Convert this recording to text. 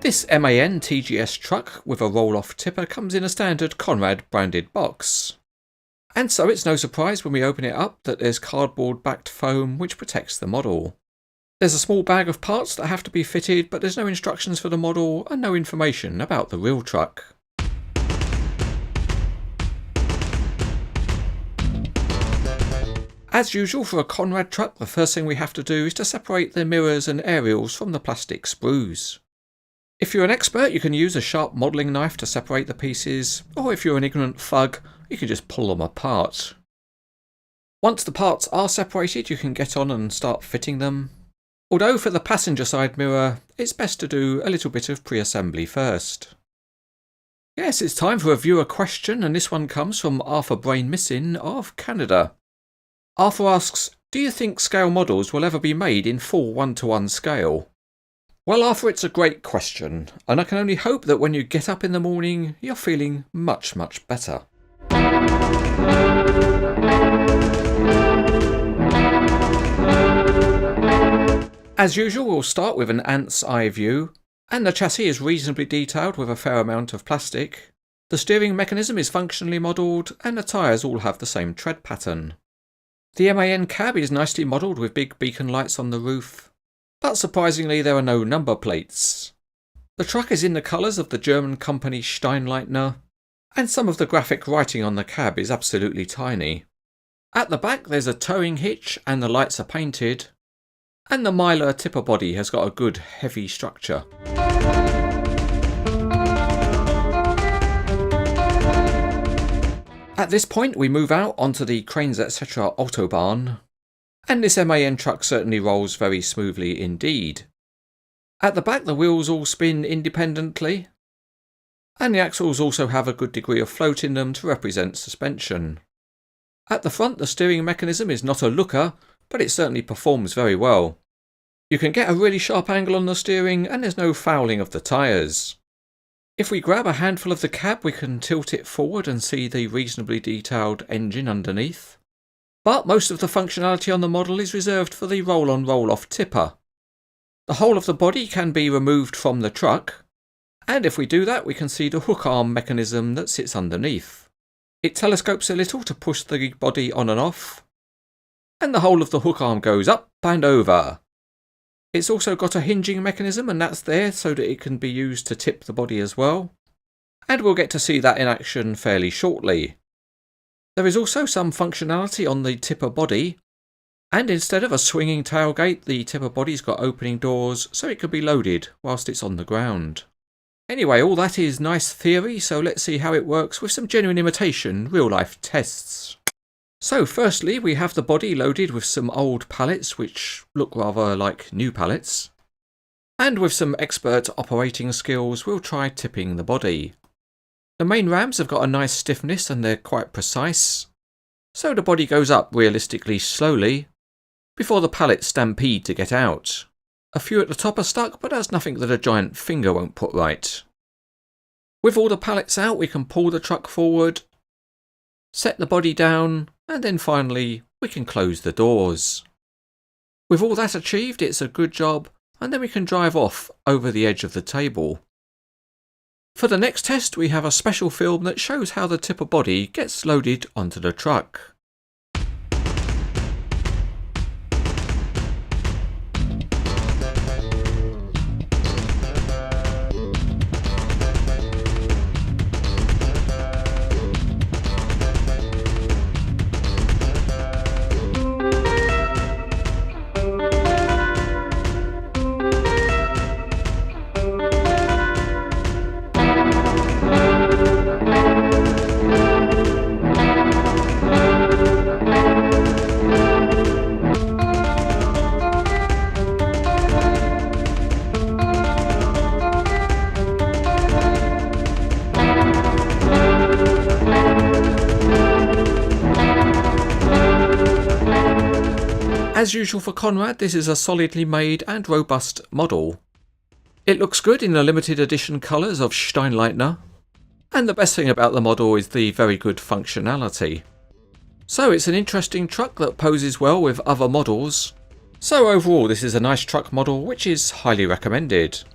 This MAN TGS truck with a roll-off tipper comes in a standard Conrad branded box. And so it's no surprise when we open it up that there's cardboard backed foam which protects the model. There's a small bag of parts that have to be fitted, but there's no instructions for the model and no information about the real truck. As usual for a Conrad truck, the first thing we have to do is to separate the mirrors and aerials from the plastic sprues. If you're an expert, you can use a sharp modelling knife to separate the pieces, or if you're an ignorant thug, you can just pull them apart. Once the parts are separated, you can get on and start fitting them. Although for the passenger side mirror, it's best to do a little bit of pre-assembly first. Yes, it's time for a viewer question, and this one comes from Arthur Brain Missing of Canada. Arthur asks, do you think scale models will ever be made in full 1:1 scale? Well, Arthur, it's a great question, and I can only hope that when you get up in the morning, you're feeling much, much better. As usual, we'll start with an ant's eye view, and the chassis is reasonably detailed with a fair amount of plastic. The steering mechanism is functionally modelled, and the tyres all have the same tread pattern. The MAN cab is nicely modelled with big beacon lights on the roof, but surprisingly there are no number plates. The truck is in the colours of the German company Steinleitner, and some of the graphic writing on the cab is absolutely tiny. At the back there's a towing hitch and the lights are painted, and the Mylar tipper body has got a good heavy structure. At this point we move out onto the Cranes etc. Autobahn, and this MAN truck certainly rolls very smoothly indeed. At the back the wheels all spin independently, and the axles also have a good degree of float in them to represent suspension. At the front the steering mechanism is not a looker, but it certainly performs very well. You can get a really sharp angle on the steering and there's no fouling of the tyres. If we grab a handful of the cab we can tilt it forward and see the reasonably detailed engine underneath. But most of the functionality on the model is reserved for the roll-on roll-off tipper. The whole of the body can be removed from the truck, and if we do that we can see the hook arm mechanism that sits underneath. It telescopes a little to push the body on and off, and the whole of the hook arm goes up and over. It's also got a hinging mechanism, and that's there so that it can be used to tip the body as well, and we'll get to see that in action fairly shortly. There is also some functionality on the tipper body, and instead of a swinging tailgate the tipper body's got opening doors so it can be loaded whilst it's on the ground. Anyway, all that is nice theory, so let's see how it works with some genuine imitation real-life tests. So firstly we have the body loaded with some old pallets which look rather like new pallets, and with some expert operating skills we'll try tipping the body. The main rams have got a nice stiffness and they're quite precise, so the body goes up realistically slowly before the pallets stampede to get out. A few at the top are stuck, but that's nothing that a giant finger won't put right. With all the pallets out we can pull the truck forward, set the body down, and then finally we can close the doors. With all that achieved it's a good job, and then we can drive off over the edge of the table. For the next test we have a special film that shows how the tipper body gets loaded onto the truck. As usual for Conrad, this is a solidly made and robust model. It looks good in the limited edition colours of Steinleitner, and the best thing about the model is the very good functionality. So it's an interesting truck that poses well with other models. So overall this is a nice truck model which is highly recommended.